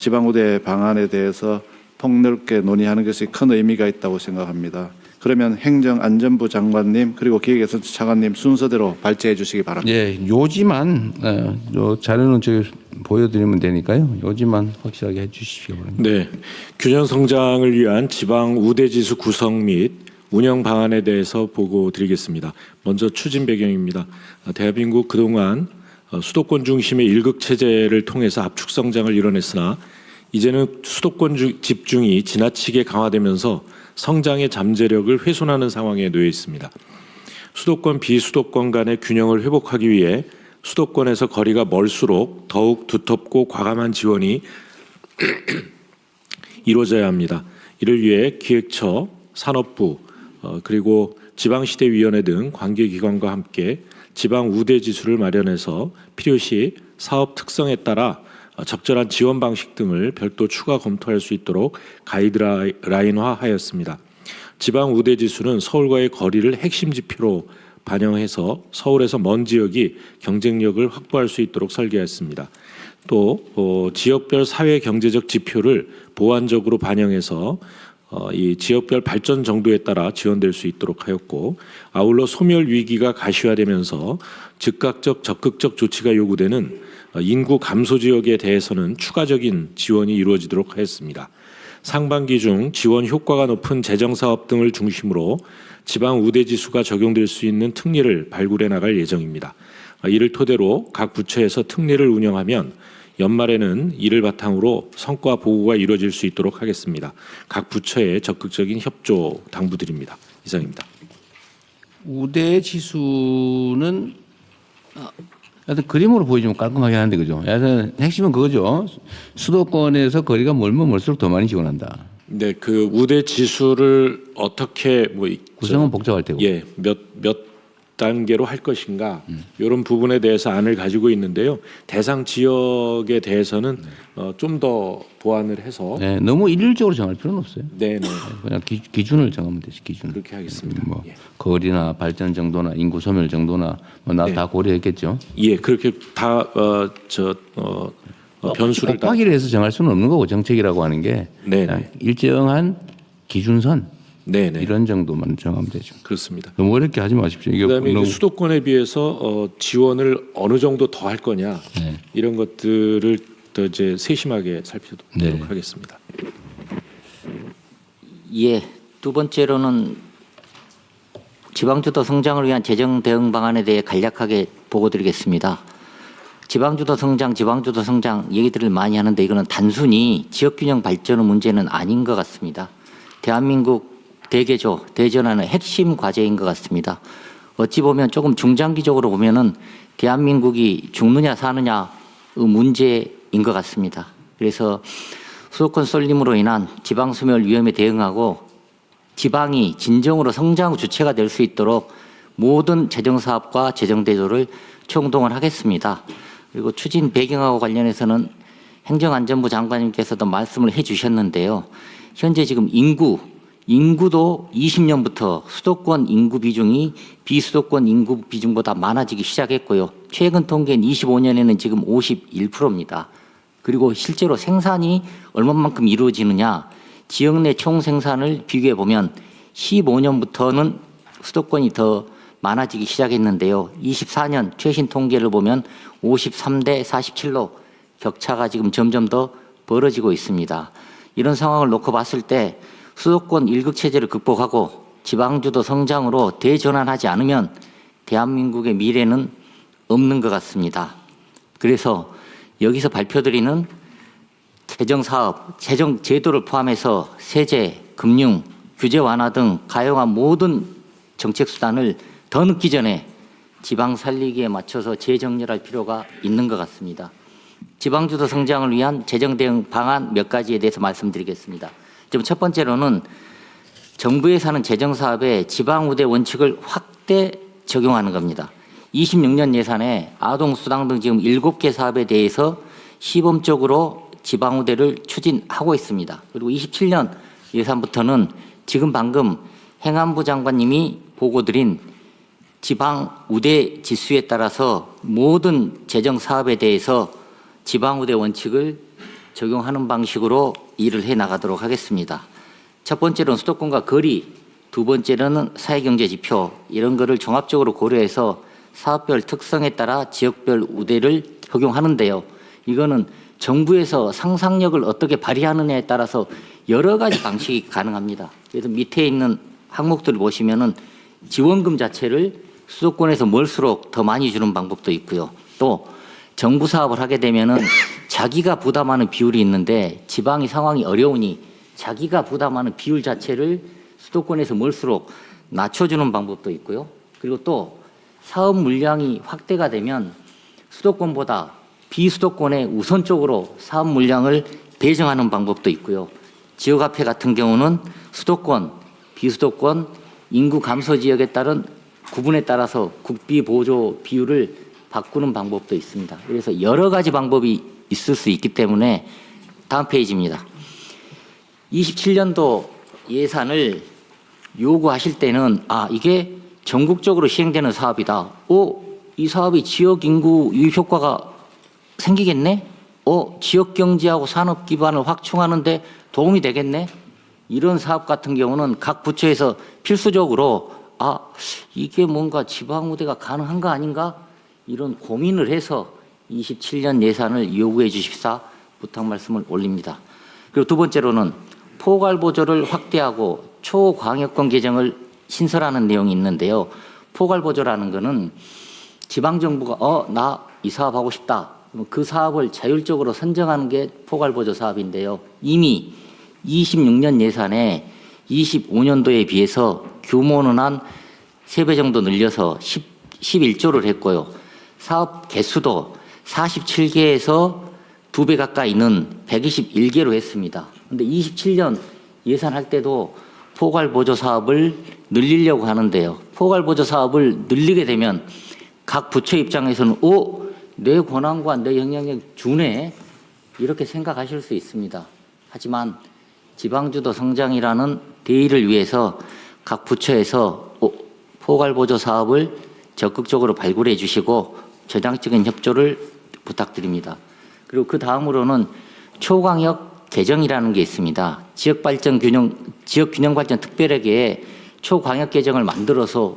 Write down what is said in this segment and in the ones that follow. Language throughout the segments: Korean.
지방우대 방안에 대해서 폭넓게 논의하는 것이 큰 의미가 있다고 생각합니다. 그러면 행정안전부 장관님 그리고 기획예산처 차관님 순서대로 발제해 주시기 바랍니다. 예, 요지만 자료는 저기 보여드리면 되니까요. 요지만 확실하게 해주십시오. 네, 균형 성장을 위한 지방 우대지수 구성 및 운영 방안에 대해서 보고 드리겠습니다. 먼저 추진 배경입니다. 대한민국 그동안 수도권 중심의 일극 체제를 통해서 압축 성장을 이뤄냈으나 이제는 수도권 집중이 지나치게 강화되면서 성장의 잠재력을 훼손하는 상황에 놓여 있습니다. 수도권 비수도권 간의 균형을 회복하기 위해 수도권에서 거리가 멀수록 더욱 두텁고 과감한 지원이 이루어져야 합니다. 이를 위해 기획처, 산업부, 그리고 지방시대위원회 등 관계기관과 함께 지방 우대지수를 마련해서 필요시 사업 특성에 따라 적절한 지원 방식 등을 별도 추가 검토할 수 있도록 가이드라인화하였습니다. 지방 우대지수는 서울과의 거리를 핵심 지표로 반영해서 서울에서 먼 지역이 경쟁력을 확보할 수 있도록 설계했습니다. 또 지역별 사회 경제적 지표를 보완적으로 반영해서 이 지역별 발전 정도에 따라 지원될 수 있도록 하였고, 아울러 소멸 위기가 가시화되면서 즉각적 적극적 조치가 요구되는 인구 감소 지역에 대해서는 추가적인 지원이 이루어지도록 하였습니다. 상반기 중 지원 효과가 높은 재정사업 등을 중심으로 지방 우대지수가 적용될 수 있는 특례를 발굴해 나갈 예정입니다. 이를 토대로 각 부처에서 특례를 운영하면 연말에는 이를 바탕으로 성과 보고가 이루어질 수 있도록 하겠습니다. 각 부처의 적극적인 협조 당부드립니다. 이상입니다. 우대 지수는 하여튼 그림으로 보여주면 깔끔하게 하는데 그죠? 하여튼 핵심은 그거죠. 수도권에서 거리가 멀면 멀수록 더 많이 지원한다. 네, 그 우대 지수를 어떻게 구성은 복잡할 테고. 예, 몇 단계로 할 것인가 이런 부분에 대해서 안을 가지고 있는데요. 대상 지역에 대해서는 좀 더 보완을 해서 네, 너무 일률적으로 정할 필요는 없어요. 네, 그냥 기준을 정하면 되지. 기준. 그렇게 하겠습니다. 뭐 예. 거리나 발전 정도나 인구 소멸 정도나 뭐 나 다 고려했겠죠. 예, 그렇게 다 변수를 다 곱하기를 해서 정할 수는 없는 거고 정책이라고 하는 게 네, 그냥 일정한 기준선 네, 이런 정도만 정하면 되죠. 그렇습니다. 너무 어렵게 하지 마십시오. 이게 그다음에 너무 수도권에 비해서 지원을 어느 정도 더 할 거냐 네. 이런 것들을 더 이제 세심하게 살펴보도록 네. 하겠습니다. 예, 두 번째로는 지방주도 성장을 위한 재정 대응 방안에 대해 간략하게 보고드리겠습니다. 지방주도 성장 얘기들을 많이 하는데 이거는 단순히 지역균형 발전의 문제는 아닌 것 같습니다. 대한민국 대개조, 대전환의 핵심 과제인 것 같습니다. 어찌 보면 조금 중장기적으로 보면은 대한민국이 죽느냐 사느냐의 문제인 것 같습니다. 그래서 수도권 쏠림으로 인한 지방 소멸 위험에 대응하고 지방이 진정으로 성장 주체가 될 수 있도록 모든 재정 사업과 재정 대조를 총동원 하겠습니다. 그리고 추진 배경하고 관련해서는 행정안전부 장관님께서도 말씀을 해주셨는데요. 현재 지금 인구도 20년부터 수도권 인구 비중이 비수도권 인구 비중보다 많아지기 시작했고요. 최근 통계는 25년에는 지금 51%입니다. 그리고 실제로 생산이 얼마만큼 이루어지느냐, 지역 내 총생산을 비교해 보면 15년부터는 수도권이 더 많아지기 시작했는데요. 24년 최신 통계를 보면 53대 47로 격차가 지금 점점 더 벌어지고 있습니다. 이런 상황을 놓고 봤을 때 수도권 일극 체제를 극복하고 지방주도 성장으로 대전환하지 않으면 대한민국의 미래는 없는 것 같습니다. 그래서 여기서 발표드리는 재정사업, 재정제도를 포함해서 세제, 금융, 규제 완화 등 가용한 모든 정책수단을 더 늦기 전에 지방 살리기에 맞춰서 재정렬할 필요가 있는 것 같습니다. 지방주도 성장을 위한 재정 대응 방안 몇 가지에 대해서 말씀드리겠습니다. 지금 첫 번째로는 정부에서 하는 재정사업에 지방우대 원칙을 확대 적용하는 겁니다. 26년 예산에 아동수당 등 지금 7개 사업에 대해서 시범적으로 지방우대를 추진하고 있습니다. 그리고 27년 예산부터는 지금 방금 행안부 장관님이 보고드린 지방우대 지수에 따라서 모든 재정사업에 대해서 지방우대 원칙을 적용하는 방식으로 일을 해 나가도록 하겠습니다. 첫 번째로는 수도권과 거리, 두 번째로는 사회경제 지표 이런 거를 종합적으로 고려해서 사업별 특성에 따라 지역별 우대를 적용하는데요. 이거는 정부에서 상상력을 어떻게 발휘하느냐에 따라서 여러 가지 방식이 가능합니다. 그래서 밑에 있는 항목들을 보시면은 지원금 자체를 수도권에서 멀수록 더 많이 주는 방법도 있고요. 또 정부 사업을 하게 되면은 자기가 부담하는 비율이 있는데 지방이 상황이 어려우니 자기가 부담하는 비율 자체를 수도권에서 멀수록 낮춰주는 방법도 있고요. 그리고 또 사업 물량이 확대가 되면 수도권보다 비수도권에 우선적으로 사업 물량을 배정하는 방법도 있고요. 지역화폐 같은 경우는 수도권, 비수도권, 인구 감소 지역에 따른 구분에 따라서 국비 보조 비율을 바꾸는 방법도 있습니다. 그래서 여러 가지 방법이 있을 수 있기 때문에 다음 페이지입니다. 27년도 예산을 요구하실 때는 이게 전국적으로 시행되는 사업이다. 이 사업이 지역 인구 유입 효과가 생기겠네? 지역 경제하고 산업 기반을 확충하는데 도움이 되겠네? 이런 사업 같은 경우는 각 부처에서 필수적으로 이게 뭔가 지방 우대가 가능한 거 아닌가? 이런 고민을 해서 27년 예산을 요구해 주십사 부탁 말씀을 올립니다. 그리고 두 번째로는 포괄 보조를 확대하고 초광역권 개정을 신설하는 내용이 있는데요. 포괄 보조라는 거는 지방 정부가 나 이 사업 하고 싶다. 그 사업을 자율적으로 선정하는 게 포괄 보조 사업인데요. 이미 26년 예산에 25년도에 비해서 규모는 한 3배 정도 늘려서 11조를 했고요. 사업 개수도 47개에서 2배 가까이는 121개로 했습니다. 그런데 27년 예산할 때도 포괄 보조 사업을 늘리려고 하는데요. 포괄 보조 사업을 늘리게 되면 각 부처 입장에서는 내 권한과 내 영향력 주네 이렇게 생각하실 수 있습니다. 하지만 지방주도 성장이라는 대의를 위해서 각 부처에서 포괄 보조 사업을 적극적으로 발굴해 주시고 저장적인 협조를 부탁드립니다. 그리고 그 다음으로는 초광역 개정이라는 게 있습니다. 지역 균형 발전 특별회계에 초광역 개정을 만들어서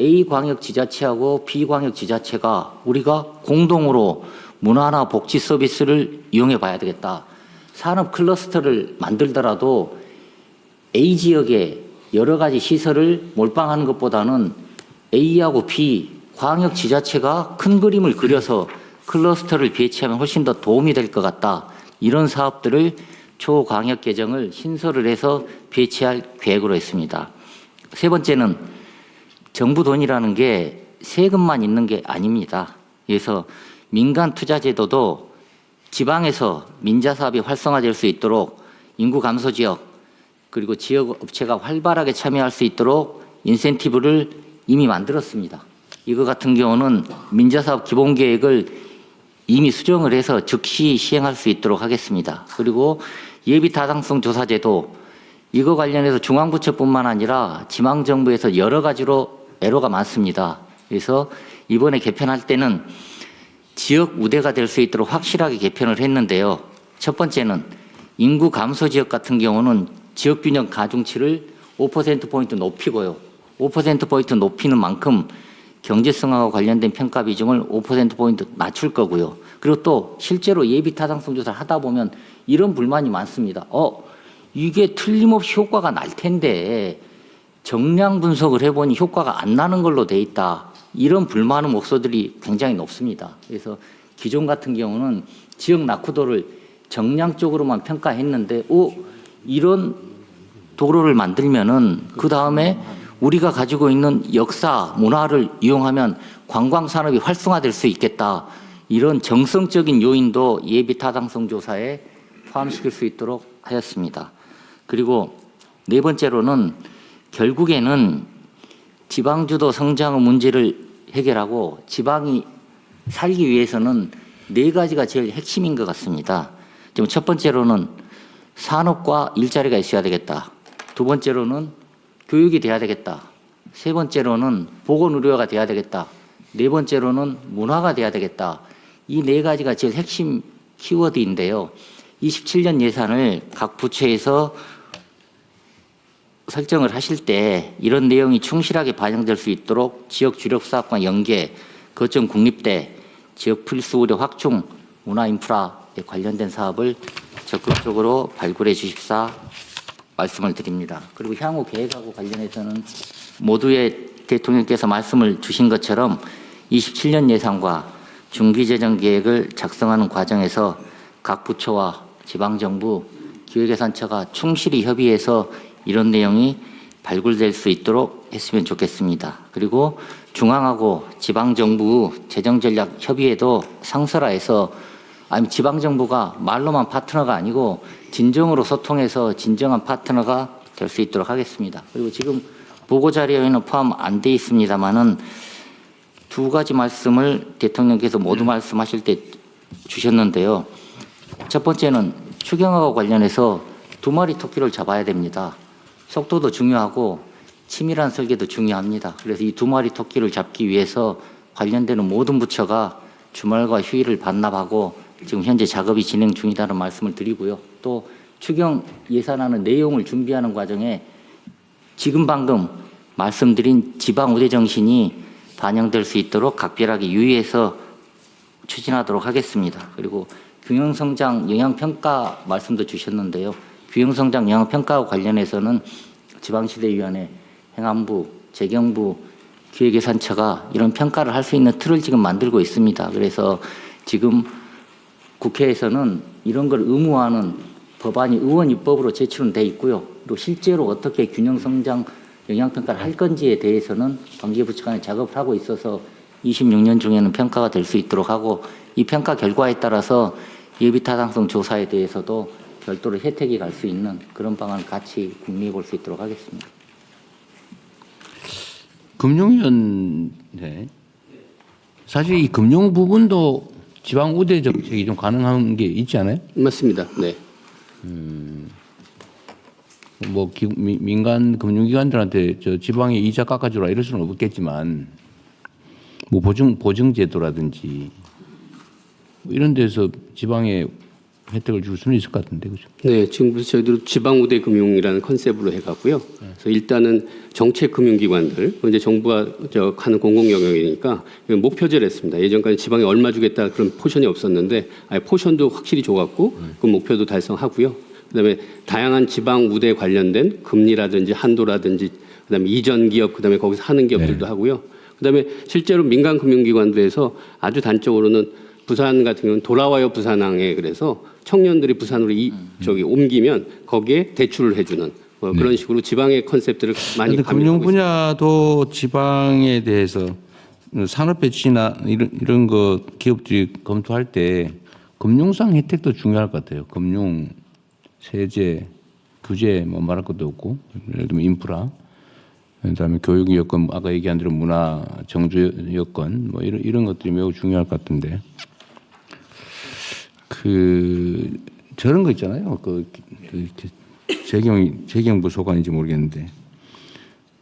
A 광역 지자체하고 B 광역 지자체가 우리가 공동으로 문화나 복지 서비스를 이용해 봐야 되겠다. 산업 클러스터를 만들더라도 A 지역에 여러 가지 시설을 몰빵하는 것보다는 A하고 B 광역 지자체가 큰 그림을 그려서 클러스터를 배치하면 훨씬 더 도움이 될 것 같다. 이런 사업들을 초광역 개정을 신설을 해서 배치할 계획으로 했습니다. 세 번째는 정부 돈이라는 게 세금만 있는 게 아닙니다. 그래서 민간 투자 제도도 지방에서 민자 사업이 활성화될 수 있도록 인구 감소 지역 그리고 지역 업체가 활발하게 참여할 수 있도록 인센티브를 이미 만들었습니다. 이거 같은 경우는 민자 사업 기본 계획을 이미 수정을 해서 즉시 시행할 수 있도록 하겠습니다. 그리고 예비 타당성 조사 제도 이거 관련해서 중앙부처뿐만 아니라 지방정부에서 여러 가지로 애로가 많습니다. 그래서 이번에 개편할 때는 지역 우대가 될 수 있도록 확실하게 개편을 했는데요. 첫 번째는 인구 감소 지역 같은 경우는 지역균형 가중치를 5%포인트 높이고요. 5%포인트 높이는 만큼 경제성하고 관련된 평가 비중을 5%포인트 낮출 거고요. 그리고 또 실제로 예비 타당성 조사를 하다 보면 이런 불만이 많습니다. 이게 틀림없이 효과가 날 텐데 정량 분석을 해보니 효과가 안 나는 걸로 돼 있다. 이런 불만의 목소들이 굉장히 높습니다. 그래서 기존 같은 경우는 지역 낙후도를 정량적으로만 평가했는데 이런 도로를 만들면은 그 다음에 우리가 가지고 있는 역사, 문화를 이용하면 관광산업이 활성화될 수 있겠다. 이런 정성적인 요인도 예비 타당성 조사에 포함시킬 수 있도록 하였습니다. 그리고 네 번째로는 결국에는 지방주도 성장의 문제를 해결하고 지방이 살기 위해서는 네 가지가 제일 핵심인 것 같습니다. 지금 첫 번째로는 산업과 일자리가 있어야 되겠다. 두 번째로는 교육이 돼야 되겠다. 세 번째로는 보건의료가 돼야 되겠다. 네 번째로는 문화가 돼야 되겠다. 이 네 가지가 제일 핵심 키워드인데요. 27년 예산을 각 부처에서 설정을 하실 때 이런 내용이 충실하게 반영될 수 있도록 지역 주력 사업과 연계, 거점 국립대, 지역 필수 우려 확충, 문화 인프라에 관련된 사업을 적극적으로 발굴해 주십사 말씀을 드립니다. 그리고 향후 계획하고 관련해서는 모두의 대통령께서 말씀을 주신 것처럼 27년 예산과 중기재정 계획을 작성하는 과정에서 각 부처와 지방정부, 기획예산처가 충실히 협의해서 이런 내용이 발굴될 수 있도록 했으면 좋겠습니다. 그리고 중앙하고 지방정부 재정전략 협의회도 상설화해서 아니 지방정부가 말로만 파트너가 아니고 진정으로 소통해서 진정한 파트너가 될 수 있도록 하겠습니다. 그리고 지금 보고자료에는 포함 안 돼 있습니다만은 두 가지 말씀을 대통령께서 모두 말씀하실 때 주셨는데요. 첫 번째는 추경하고 관련해서 2마리 토끼를 잡아야 됩니다. 속도도 중요하고 치밀한 설계도 중요합니다. 그래서 이 2마리 토끼를 잡기 위해서 관련되는 모든 부처가 주말과 휴일을 반납하고 지금 현재 작업이 진행 중이다는 말씀을 드리고요. 또 추경 예산안의 내용을 준비하는 과정에 지금 방금 말씀드린 지방 우대 정신이 반영될 수 있도록 각별하게 유의해서 추진하도록 하겠습니다. 그리고 균형성장 영향평가 말씀도 주셨는데요. 균형성장 영향평가와 관련해서는 지방시대위원회, 행안부, 재경부, 기획예산처가 이런 평가를 할 수 있는 틀을 지금 만들고 있습니다. 그래서 지금 국회에서는 이런 걸 의무화하는 법안이 의원 입법으로 제출은 돼 있고요. 그리고 실제로 어떻게 균형성장 영향평가를 할 건지에 대해서는 관계부처 간에 작업을 하고 있어서 26년 중에는 평가가 될 수 있도록 하고 이 평가 결과에 따라서 예비타당성 조사에 대해서도 별도로 혜택이 갈 수 있는 그런 방안을 같이 궁리해 볼 수 있도록 하겠습니다. 금융위원회 사실 이 금융 부분도 지방 우대 정책이 좀 가능한 게 있지 않아요? 맞습니다. 네. 뭐 민간 금융기관들한테 저 지방에 이자 깎아주라 이럴 수는 없겠지만 뭐 보증제도라든지 뭐 이런 데서 지방에 혜택을 줄 수는 있을 것 같은데 그죠? 네, 지금부터 저희도 지방우대 금융이라는 컨셉으로 해가고요. 그래서 일단은 정책 금융기관들, 이제 정부가 하는 공공 영역이니까 목표제를 했습니다. 예전까지 지방에 얼마 주겠다 그런 포션이 없었는데, 아예 포션도 확실히 줘갖고 그 목표도 달성하고요. 그다음에 다양한 지방 우대 관련된 금리라든지 한도라든지, 그다음에 이전 기업, 그다음에 거기서 하는 기업들도 하고요. 그다음에 실제로 민간 금융기관들에서 아주 단적으로는 부산 같은 경우는 돌아와요 부산항에 그래서 청년들이 부산으로 옮기면 거기에 대출을 해주는 그런 식으로 지방의 컨셉들을 많이 금융 분야도 지방에 대해서 산업 배치나 이런 거 기업들이 검토할 때 금융상 혜택도 중요할 것 같아요. 금융, 세제, 규제 뭐 말할 것도 없고 예를 들면 인프라, 그다음에 교육 여건 아까 얘기한 대로 문화, 정주 여건 뭐 이런 것들이 매우 중요할 것 같은데. 저런 거 있잖아요. 재경부 소관인지 모르겠는데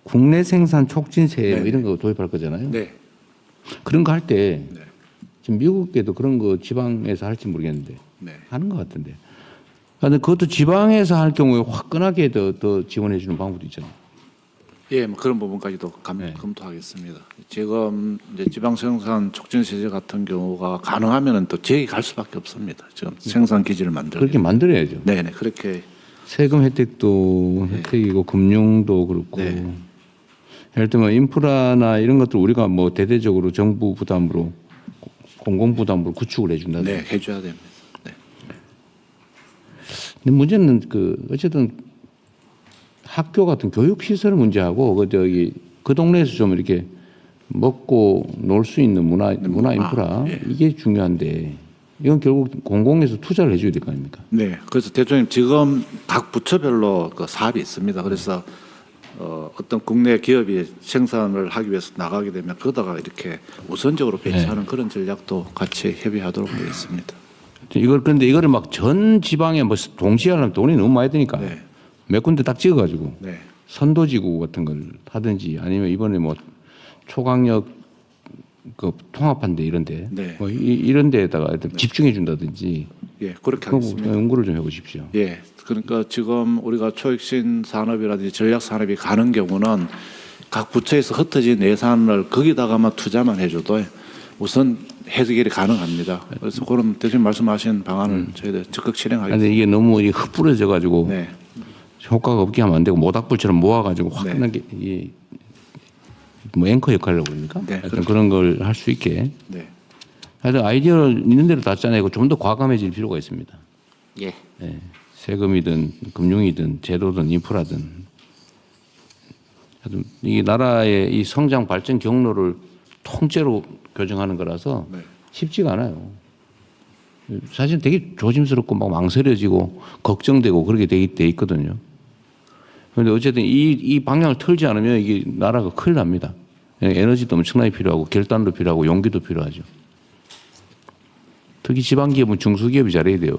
국내 생산 촉진세 뭐 이런 거 도입할 거잖아요. 네. 그런 거 할 때 네. 지금 미국에도 그런 거 지방에서 할지 모르겠는데 네. 하는 것 같은데. 그런데 그것도 지방에서 할 경우에 화끈하게 더 지원해 주는 방법도 있잖아요. 예, 뭐 그런 부분까지도 검토하겠습니다. 지금 이제 지방 생산 촉진 세제 같은 경우가 가능하면은 또 지역이 갈 수밖에 없습니다. 지금 생산 기지를 만들고 그렇게 만들어야죠. 네, 그렇게 세금 혜택도 혜택이고 금융도 그렇고 네. 예를 들면 인프라나 이런 것들 우리가 뭐 대대적으로 정부 부담으로 공공 부담으로 구축을 해준다. 네, 해줘야 됩니다. 네. 근데 문제는 어쨌든 학교 같은 교육 시설 문제하고 그 동네에서 좀 이렇게 먹고 놀 수 있는 문화 인프라 예. 이게 중요한데 이건 결국 공공에서 투자를 해줘야 될 거 아닙니까? 네, 그래서 대통령 지금 각 부처별로 그 사업이 있습니다. 그래서 어떤 국내 기업이 생산을 하기 위해서 나가게 되면 거기다가 이렇게 우선적으로 배치하는 그런 전략도 같이 협의하도록 하겠습니다. 그런데 이거를 막 전 지방에 뭐 동시에 하려면 돈이 너무 많이 드니까 네. 몇 군데 딱 찍어가지고 네. 선도지구 같은 걸 하든지 아니면 이번에 뭐 초강력 그 통합한데 이런데 네. 뭐 이런 데에다가 집중해 준다든지 예, 그렇게 그거 하겠습니다. 연구를 좀 해보십시오. 예, 그러니까 지금 우리가 초혁신 산업이라든지 전략 산업이 가는 경우는 각 부처에서 흩어진 예산을 거기다가만 투자만 해줘도 우선 해결이 가능합니다. 그래서 그런 대신 말씀하신 방안을 저희들 적극 실행하겠습니다. 근데 이게 너무 흩뿌려져 가지고 네, 효과가 없게 하면 안 되고 모닥불처럼 모아가지고 네. 화끈하게 뭐 앵커 역할이라고 그럽니까? 네, 하여튼 그런 걸 할 수 있게. 네, 하여튼 아이디어를 있는 대로 다 짜내고 좀 더 과감해질 필요가 있습니다. 예. 예. 세금이든 금융이든 제도든 인프라든 하여튼 이 나라의 이 성장 발전 경로를 통째로 교정하는 거라서 네. 쉽지가 않아요. 사실 되게 조심스럽고 막 망설여지고 걱정되고 그렇게 돼 있거든요. 그런데 어쨌든 이 방향을 틀지 않으면 이게 나라가 큰일 납니다. 에너지도 엄청나게 필요하고 결단도 필요하고 용기도 필요하죠. 특히 지방기업은 중소기업이 잘해야 돼요.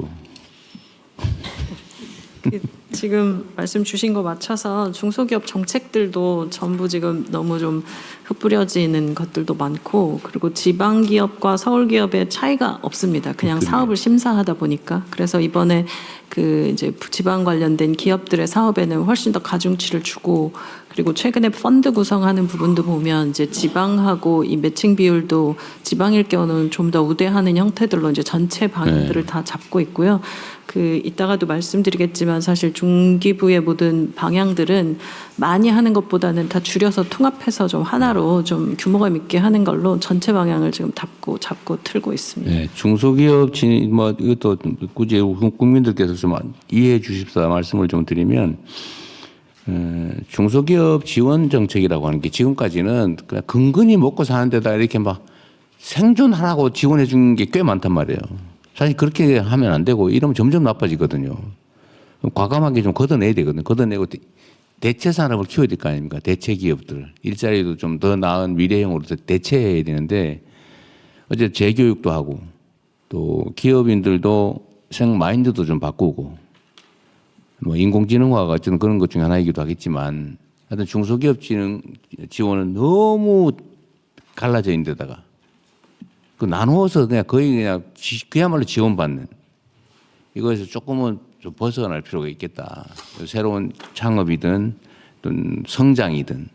지금 말씀 주신 거 맞춰서 중소기업 정책들도 전부 지금 너무 좀 흩뿌려지는 것들도 많고, 그리고 지방기업과 서울기업의 차이가 없습니다. 그냥 사업을 심사하다 보니까. 그래서 이번에 그 이제 지방 관련된 기업들의 사업에는 훨씬 더 가중치를 주고, 그리고 최근에 펀드 구성하는 부분도 보면 이제 지방하고 이 매칭 비율도 지방일 경우는 좀 더 우대하는 형태들로 이제 전체 방향들을 다 잡고 있고요. 그 이따가도 말씀드리겠지만 사실 중기부의 모든 방향들은 많이 하는 것보다는 다 줄여서 통합해서 좀 하나로 좀 규모감 있게 하는 걸로 전체 방향을 지금 잡고 틀고 있습니다. 네, 중소기업 뭐 이것도 굳이 국민들께서 좀 이해해 주십사 말씀을 좀 드리면, 중소기업 지원 정책이라고 하는 게 지금까지는 그냥 근근히 먹고 사는 데다 이렇게 막 생존하라고 지원해 준 게 꽤 많단 말이에요. 사실 그렇게 하면 안 되고 이러면 점점 나빠지거든요. 과감하게 좀 걷어내야 되거든요. 걷어내고 대체 산업을 키워야 될 거 아닙니까? 대체 기업들. 일자리도 좀 더 나은 미래형으로 대체해야 되는데, 어제 재교육도 하고 또 기업인들도 생 마인드도 좀 바꾸고, 뭐 인공지능화가 어쨌든 그런 것 중에 하나이기도 하겠지만, 하여튼 중소기업 지원은 너무 갈라져 있는 데다가 그 나누어서 그냥 거의 그냥 그야말로 지원받는, 이거에서 조금은 좀 벗어날 필요가 있겠다. 새로운 창업이든 또는 성장이든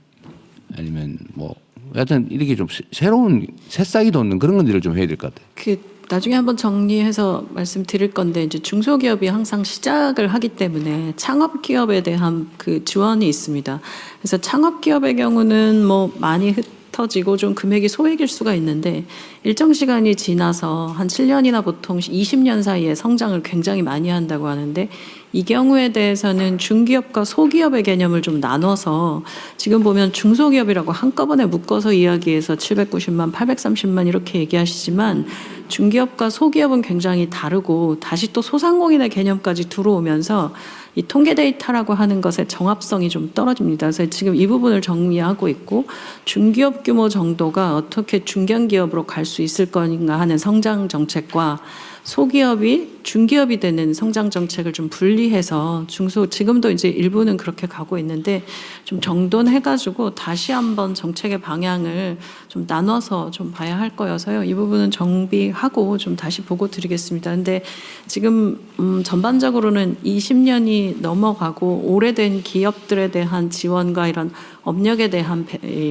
아니면 뭐 하여튼 이렇게 좀 새로운 새싹이 돋는 그런 것들을 좀 해야 될 것 같아요. 그 나중에 한번 정리해서 말씀드릴 건데, 이제 중소기업이 항상 시작을 하기 때문에 창업기업에 대한 그 지원이 있습니다. 그래서 창업기업의 경우는 뭐 많이 흩어지고 좀 금액이 소액일 수가 있는데, 일정 시간이 지나서 한 7년이나 보통 20년 사이에 성장을 굉장히 많이 한다고 하는데, 이 경우에 대해서는 중기업과 소기업의 개념을 좀 나눠서, 지금 보면 중소기업이라고 한꺼번에 묶어서 이야기해서 790만, 830만 이렇게 얘기하시지만, 중기업과 소기업은 굉장히 다르고 다시 또 소상공인의 개념까지 들어오면서 이 통계 데이터라고 하는 것의 정합성이 좀 떨어집니다. 그래서 지금 이 부분을 정리하고 있고, 중기업 규모 정도가 어떻게 중견기업으로 갈 수 있을 건가 하는 성장 정책과 소기업이 중기업이 되는 성장 정책을 좀 분리해서 지금도 이제 일부는 그렇게 가고 있는데, 좀 정돈해가지고 다시 한번 정책의 방향을 좀 나눠서 좀 봐야 할 거여서요. 이 부분은 정비하고 좀 다시 보고 드리겠습니다. 근데 지금 전반적으로는 20년이 넘어가고 오래된 기업들에 대한 지원과 이런 업력에 대한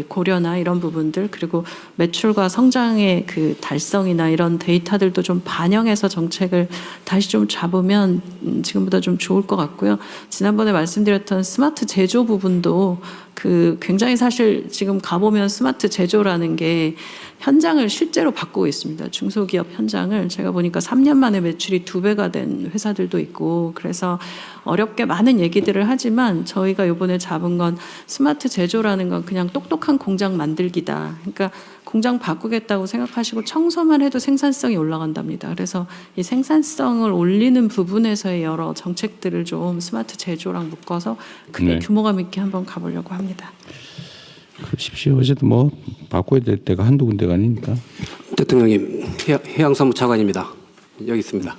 고려나 이런 부분들, 그리고 매출과 성장의 그 달성이나 이런 데이터들도 좀 반영해서 정책을 다시 좀 잡으면 지금보다 좀 좋을 것 같고요. 지난번에 말씀드렸던 스마트 제조 부분도 그 굉장히 사실 지금 가보면 스마트 제조라는 게 현장을 실제로 바꾸고 있습니다. 중소기업 현장을 제가 보니까 3년 만에 매출이 2배가 된 회사들도 있고, 그래서 어렵게 많은 얘기들을 하지만 저희가 이번에 잡은 건 스마트 제조라는 건 그냥 똑똑한 공장 만들기다. 그러니까 공장 바꾸겠다고 생각하시고 청소만 해도 생산성이 올라간답니다. 그래서 이 생산성을 올리는 부분에서의 여러 정책들을 좀 스마트 제조랑 묶어서 크게 네. 규모감 있게 한번 가보려고 합니다. 그러십시오. 어쨌든 뭐 바꿔야 될 때가 한두 군데가 아니니까. 대통령님, 해양사무 차관입니다. 여기 있습니다.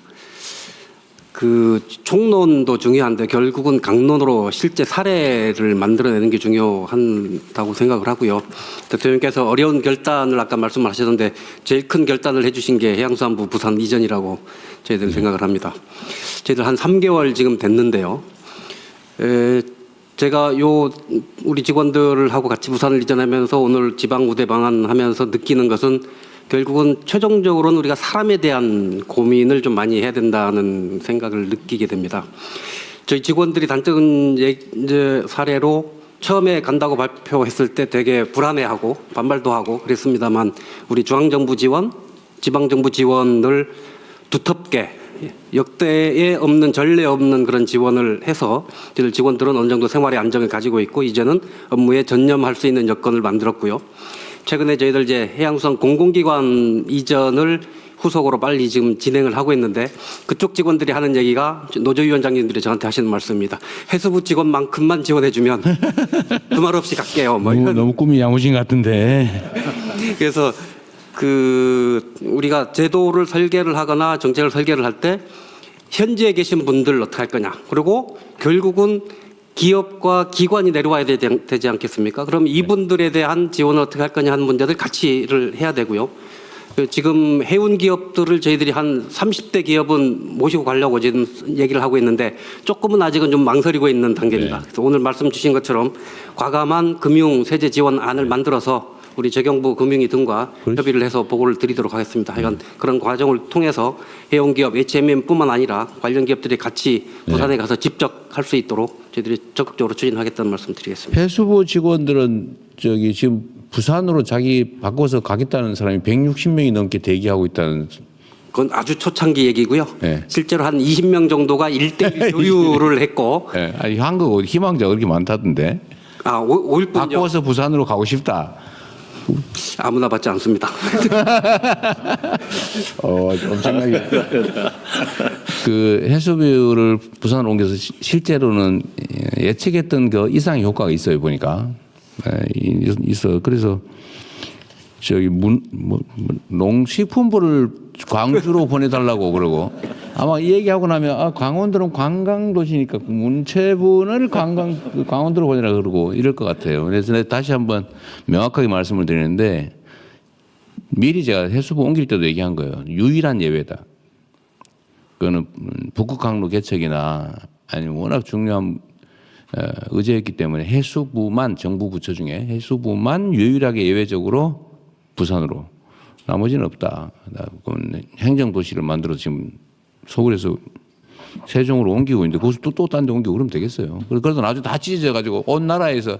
그 총론도 중요한데 결국은 강론으로 실제 사례를 만들어내는 게 중요하다고 생각을 하고요. 대통령께서 어려운 결단을 아까 말씀하셨는데 제일 큰 결단을 해주신 게 해양수산부 부산 이전이라고 저희들은 생각을 합니다. 저희들 한 3개월 지금 됐는데요. 제가 우리 직원들하고 같이 부산을 이전하면서 오늘 지방 우대 방안하면서 느끼는 것은 결국은 최종적으로는 우리가 사람에 대한 고민을 좀 많이 해야 된다는 생각을 느끼게 됩니다. 저희 직원들이 단적인 이제 사례로 처음에 간다고 발표했을 때 되게 불안해하고 반발도 하고 그랬습니다만 우리 중앙정부 지원, 지방정부 지원을 두텁게 역대에 없는 전례 없는 그런 지원을 해서 저희 직원들은 어느 정도 생활의 안정을 가지고 있고 이제는 업무에 전념할 수 있는 여건을 만들었고요. 최근에 저희들 이제 해양수산 공공기관 이전을 후속으로 빨리 지금 진행을 하고 있는데 그쪽 직원들이 하는 얘기가 노조 위원장님들이 저한테 하시는 말씀입니다. 해수부 직원만큼만 지원해주면 그 말 없이 갈게요. 뭐 이런. 너무 꿈이 야무진 것 같은데. 그래서 우리가 제도를 설계를 하거나 정책을 설계를 할 때 현지에 계신 분들 어떻게 할 거냐. 그리고 결국은 기업과 기관이 내려와야 되지 않겠습니까? 그럼 이분들에 대한 지원을 어떻게 할 거냐 하는 문제들 같이를 해야 되고요. 지금 해운 기업들을 저희들이 한 30대 기업은 모시고 가려고 지금 얘기를 하고 있는데 조금은 아직은 좀 망설이고 있는 단계입니다. 그래서 오늘 말씀 주신 것처럼 과감한 금융 세제 지원안을 만들어서 우리 재경부 금융위 등과 협의를 해서 보고를 드리도록 하겠습니다. 하여간 그런 과정을 통해서 해운기업, HMM뿐만 아니라 관련 기업들이 같이 부산에 가서 직접 할 수 있도록 저희들이 적극적으로 추진하겠다는 말씀 드리겠습니다. 해수부 직원들은 지금 부산으로 자기 바꿔서 가겠다는 사람이 160명이 넘게 대기하고 있다는. 그건 아주 초창기 얘기고요. 네. 실제로 한 20명 정도가 1대1 교류를 했고. 네. 아니 한국 희망자가 그렇게 많다던데. 5일뿐이요. 바꿔서 부산으로 가고 싶다. 아무나 받지 않습니다. 엄청나게. 그 해수부를 부산으로 옮겨서 실제로는 예측했던 그 이상의 효과가 있어요 보니까. 있어. 그래서 농식품부를 광주로 보내달라고 그러고 아마 이 얘기하고 나면 강원도는 관광도시니까 문체부를 강원도로 보내라 그러고 이럴 것 같아요. 그래서 다시 한번 명확하게 말씀을 드리는데 미리 제가 해수부 옮길 때도 얘기한 거예요. 유일한 예외다. 그거는 북극 항로 개척이나 아니면 워낙 중요한 의제였기 때문에 해수부만 정부 부처 중에 해수부만 유일하게 예외적으로 부산으로 나머지는 없다. 행정도시를 만들어 지금 서울에서 세종으로 옮기고 있는데 거기서 또 딴 데 옮기고 그러면 되겠어요. 그래서 나중에 다 찢어져가지고 온 나라에서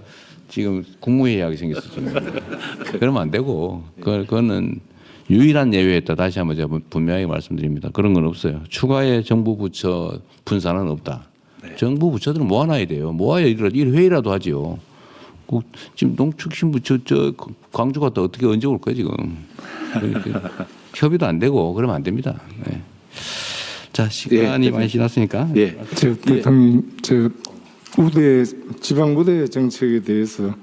지금 국무회의하게 생겼어. 지금. 그러면 안 되고 그거는 유일한 예외였다. 다시 한번 제가 분명하게 말씀드립니다. 그런 건 없어요. 추가의 정부 부처 분산은 없다. 네. 정부 부처들은 모아놔야 돼요. 모아야 일 회의라도 하지요. 지금 농축신부 저 광주 갔다 어떻게 언제 올 거야 지금. 협의도 안 되고 그러면 안 됩니다. 네. 자 시간이 많이 지났으니까. 예. 대통령 지방 우대 정책에 대해서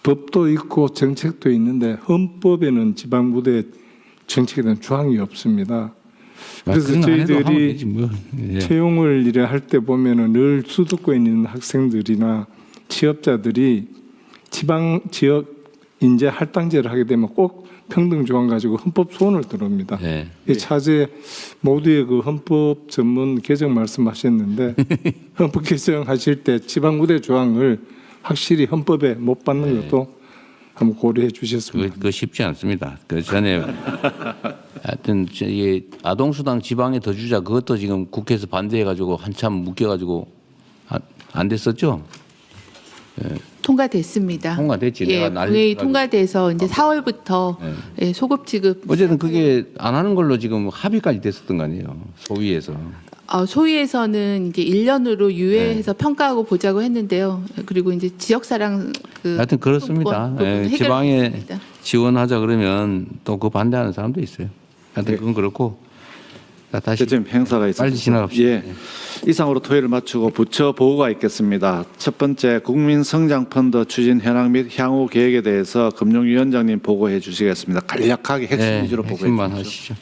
법도 있고 정책도 있는데 헌법에는 지방 우대 정책에 대한 조항이 없습니다. 그래서 저희들이 채용을 이래 할 때 보면은 늘 수도권에 있는 학생들이나 취업자들이 지방 지역 인재 할당제를 하게 되면 꼭 평등 조항 가지고 헌법 소원을 들어옵니다. 네. 이 차제 모두의 그 헌법 전문 개정 말씀하셨는데 헌법 개정하실 때 지방 우대 조항을 확실히 헌법에 못 받는 것도 한번 고려해 주셨습니다. 그거 쉽지 않습니다. 그 전에 하여튼 이 아동수당 지방에 더 주자 그것도 지금 국회에서 반대해가지고 한참 묶여가지고 안 됐었죠? 예. 통과됐습니다. 통과됐지. 예, 본회의 통과돼서 이제 4월부터 예, 소급 지급. 어쨌든 그게 안 하는 걸로 지금 합의까지 됐었던 거 아니에요? 소위에서. 소위에서는 이제 1년으로 유예해서 평가하고 보자고 했는데요. 그리고 이제 지역사랑 하여튼 그렇습니다. 예, 지방에 지원하자 그러면 또 그 반대하는 사람도 있어요. 하여튼 그건 그렇고. 다시 지금 행사가 있습니다. 빨리 지나갑시다. 예. 이상으로 토의를 마치고 부처 보고가 있겠습니다. 첫 번째 국민성장펀드 추진 현황 및 향후 계획에 대해서 금융위원장님 보고해 주시겠습니다. 간략하게 핵심 위주로 보고해 주십시오. 핵심만 하시죠.